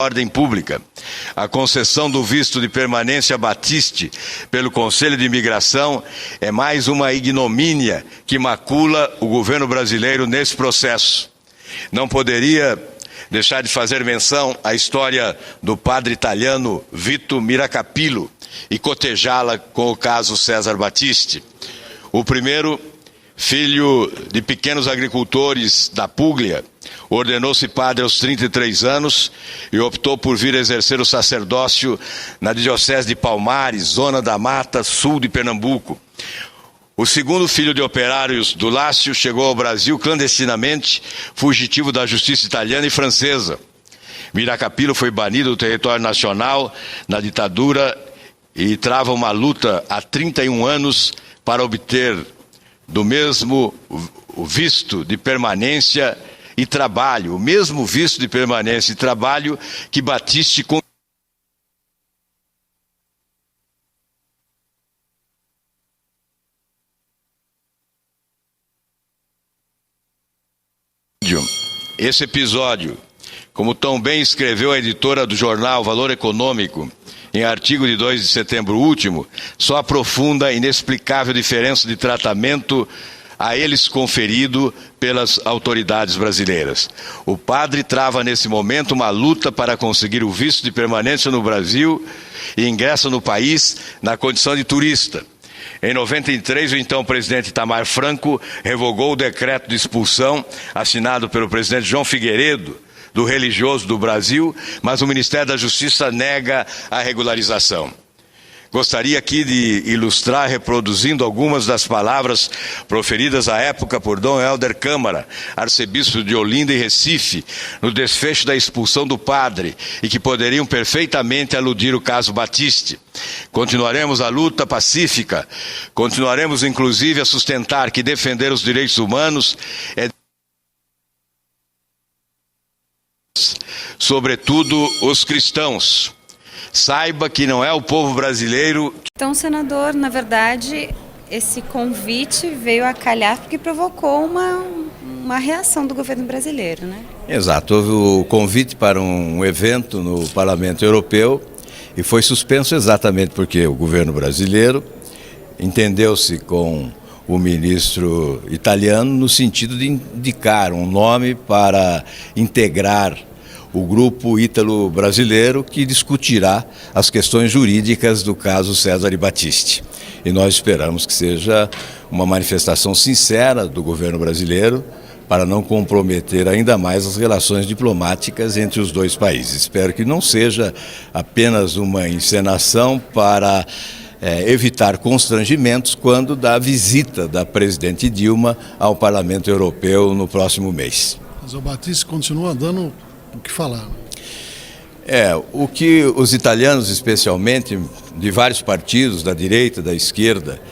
ordem pública. A concessão do visto de permanência Batiste pelo Conselho de Imigração é mais uma ignomínia que macula o governo brasileiro nesse processo. Não poderia deixar de fazer menção à história do padre italiano Vito Miracapilo e cotejá-la com o caso César Battisti. O primeiro, filho de pequenos agricultores da Puglia, ordenou-se padre aos 33 anos e optou por vir exercer o sacerdócio na diocese de Palmares, zona da Mata Sul de Pernambuco. O segundo filho de operários do Lácio chegou ao Brasil clandestinamente, fugitivo da justiça italiana e francesa. Miracapilo foi banido do território nacional na ditadura e trava uma luta há 31 anos para obter do mesmo o visto de permanência e trabalho, o mesmo visto de permanência e trabalho que Battisti Esse episódio, como tão bem escreveu a editora do jornal Valor Econômico, em artigo de 2 de setembro último, só aprofunda a inexplicável diferença de tratamento a eles conferido pelas autoridades brasileiras. O padre trava nesse momento uma luta para conseguir o visto de permanência no Brasil e ingressa no país na condição de turista. Em 93, o então presidente Itamar Franco revogou o decreto de expulsão assinado pelo presidente João Figueiredo, do religioso do Brasil, mas o Ministério da Justiça nega a regularização. Gostaria aqui de ilustrar reproduzindo algumas das palavras proferidas à época por Dom Helder Câmara, arcebispo de Olinda e Recife, no desfecho da expulsão do padre, e que poderiam perfeitamente aludir o caso Battisti. Continuaremos a luta pacífica, continuaremos inclusive a sustentar que defender os direitos humanos é sobretudo os cristãos. Saiba que não é o povo brasileiro... Então, senador, na verdade, esse convite veio a calhar porque provocou uma reação do governo brasileiro, né? Exato, houve o convite para um evento no Parlamento Europeu e foi suspenso exatamente porque o governo brasileiro entendeu-se com o ministro italiano no sentido de indicar um nome para integrar o grupo ítalo-brasileiro que discutirá as questões jurídicas do caso César e Battisti. E nós esperamos que seja uma manifestação sincera do governo brasileiro para não comprometer ainda mais as relações diplomáticas entre os dois países. Espero que não seja apenas uma encenação para evitar constrangimentos quando da visita da presidente Dilma ao Parlamento Europeu no próximo mês. Mas o Battisti continua dando o que falar. O que os italianos, especialmente de vários partidos, da direita, da esquerda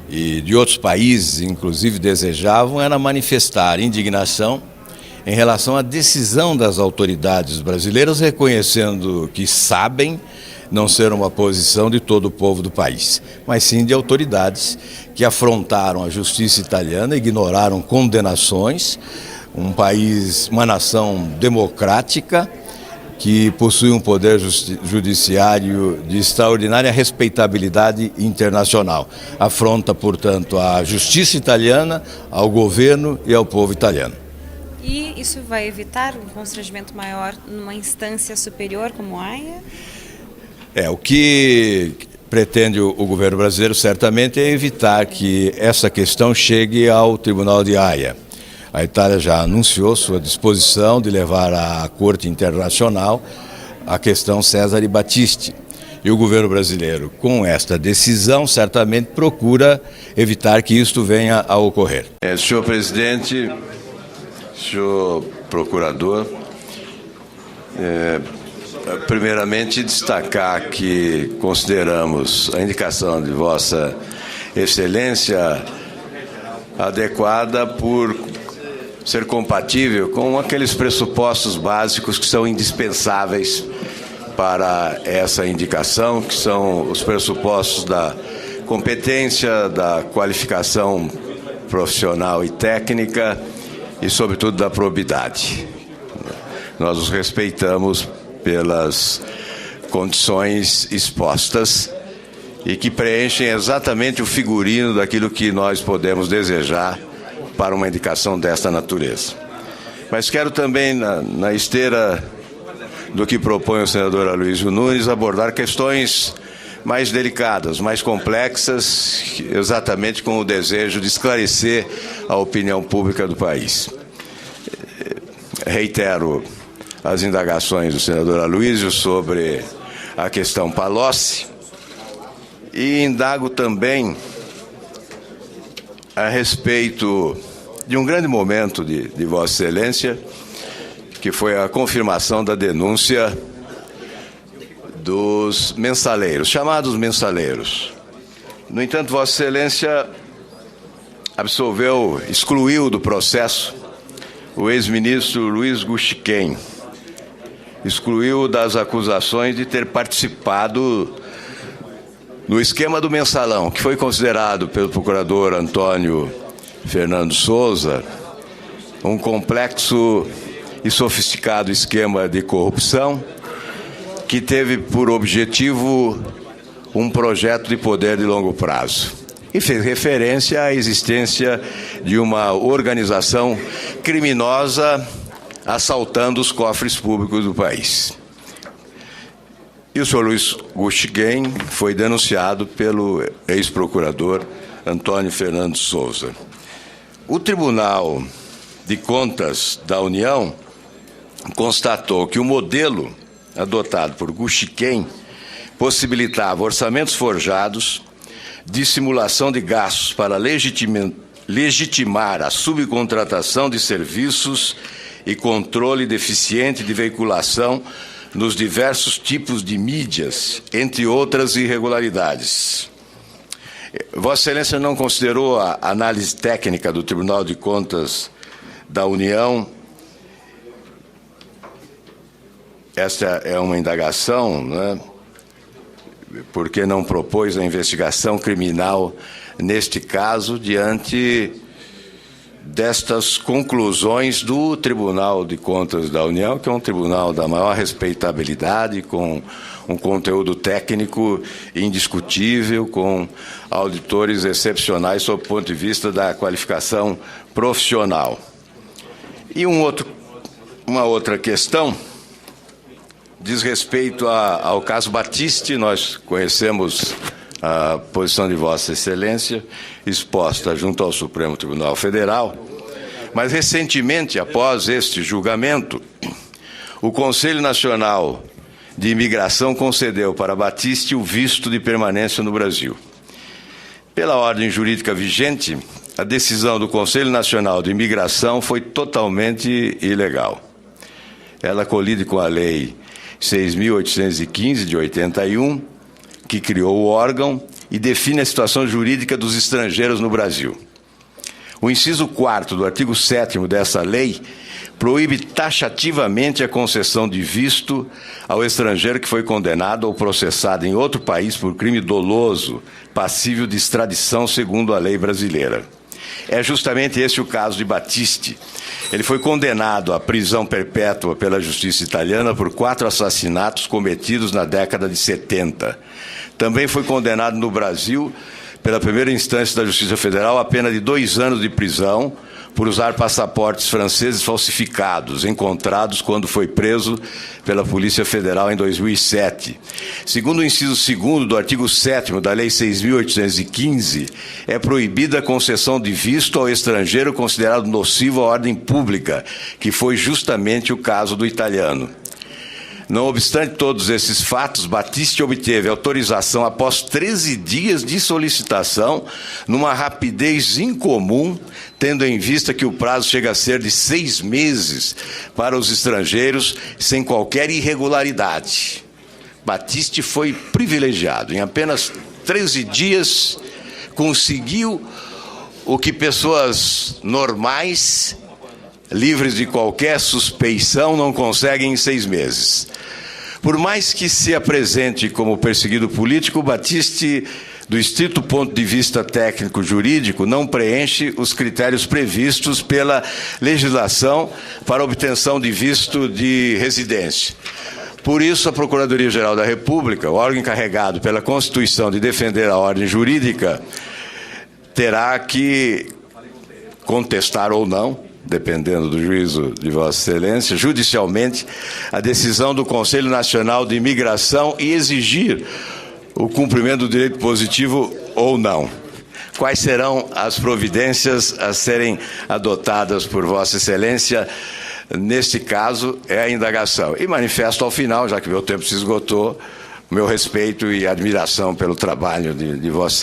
e de outros países, inclusive, desejavam, era manifestar indignação em relação à decisão das autoridades brasileiras, reconhecendo que sabem não ser uma posição de todo o povo do país, mas sim de autoridades que afrontaram a justiça italiana, ignoraram condenações. Um país, uma nação democrática que possui um poder judiciário de extraordinária respeitabilidade internacional. Afronta, portanto, a justiça italiana, ao governo e ao povo italiano. E isso vai evitar um constrangimento maior numa instância superior como a Haia? O que pretende o governo brasileiro certamente é evitar que essa questão chegue ao Tribunal de Haia. A Itália já anunciou sua disposição de levar à Corte Internacional a questão César e Battisti. E o governo brasileiro, com esta decisão, certamente procura evitar que isto venha a ocorrer. Senhor presidente, senhor procurador, primeiramente destacar que consideramos a indicação de Vossa Excelência adequada por ser compatível com aqueles pressupostos básicos que são indispensáveis para essa indicação, que são os pressupostos da competência, da qualificação profissional e técnica e, sobretudo, da probidade. Nós os respeitamos pelas condições expostas e que preenchem exatamente o figurino daquilo que nós podemos desejar para uma indicação desta natureza. Mas quero também, na esteira do que propõe o senador Aloysio Nunes, abordar questões mais delicadas, mais complexas, exatamente com o desejo de esclarecer a opinião pública do país. Reitero as indagações do senador Aloysio sobre a questão Palocci e indago também a respeito de um grande momento de Vossa Excelência, que foi a confirmação da denúncia dos mensaleiros, chamados mensaleiros. No entanto, Vossa Excelência excluiu do processo o ex-ministro Luiz Gushiken, excluiu das acusações de ter participado no esquema do mensalão, que foi considerado pelo procurador Antônio Fernando Souza um complexo e sofisticado esquema de corrupção que teve por objetivo um projeto de poder de longo prazo e fez referência à existência de uma organização criminosa assaltando os cofres públicos do país. E o senhor Luiz Gushiken foi denunciado pelo ex-procurador Antônio Fernando Souza. O Tribunal de Contas da União constatou que o modelo adotado por Gushiken possibilitava orçamentos forjados, dissimulação de gastos para legitimar a subcontratação de serviços e controle deficiente de veiculação nos diversos tipos de mídias, entre outras irregularidades. Vossa Excelência não considerou a análise técnica do Tribunal de Contas da União? Esta é uma indagação, né? Porque não propôs a investigação criminal neste caso diante destas conclusões do Tribunal de Contas da União, que é um tribunal da maior respeitabilidade, com um conteúdo técnico indiscutível, com auditores excepcionais sob o ponto de vista da qualificação profissional. E uma outra questão diz respeito ao caso Battisti. Nós conhecemos a posição de Vossa Excelência, exposta junto ao Supremo Tribunal Federal, mas recentemente, após este julgamento, o Conselho Nacional de Imigração concedeu para Battisti o visto de permanência no Brasil. Pela ordem jurídica vigente, a decisão do Conselho Nacional de Imigração foi totalmente ilegal. Ela colide com a Lei 6.815, de 81, que criou o órgão e define a situação jurídica dos estrangeiros no Brasil. O inciso 4º do artigo 7º dessa lei proíbe taxativamente a concessão de visto ao estrangeiro que foi condenado ou processado em outro país por crime doloso, passível de extradição segundo a lei brasileira. É justamente esse o caso de Battisti. Ele foi condenado à prisão perpétua pela justiça italiana por 4 assassinatos cometidos na década de 70. Também foi condenado no Brasil, pela primeira instância da Justiça Federal, a pena de 2 anos de prisão por usar passaportes franceses falsificados, encontrados quando foi preso pela Polícia Federal em 2007. Segundo o inciso 2º do artigo 7º da Lei 6.815, é proibida a concessão de visto ao estrangeiro considerado nocivo à ordem pública, que foi justamente o caso do italiano. Não obstante todos esses fatos, Battisti obteve autorização após 13 dias de solicitação, numa rapidez incomum, tendo em vista que o prazo chega a ser de 6 meses para os estrangeiros, sem qualquer irregularidade. Battisti foi privilegiado. Em apenas 13 dias, conseguiu o que pessoas normais, livres de qualquer suspeição, não conseguem em 6 meses. Por mais que se apresente como perseguido político, Battisti, do estrito ponto de vista técnico-jurídico, não preenche os critérios previstos pela legislação para obtenção de visto de residência. Por isso, a Procuradoria-Geral da República, o órgão encarregado pela Constituição de defender a ordem jurídica, terá que contestar ou não, dependendo do juízo de Vossa Excelência, judicialmente, a decisão do Conselho Nacional de Imigração e exigir o cumprimento do direito positivo ou não. Quais serão as providências a serem adotadas por Vossa Excelência? Neste caso, é a indagação. E manifesto ao final, já que meu tempo se esgotou, meu respeito e admiração pelo trabalho de Vossa Excelência.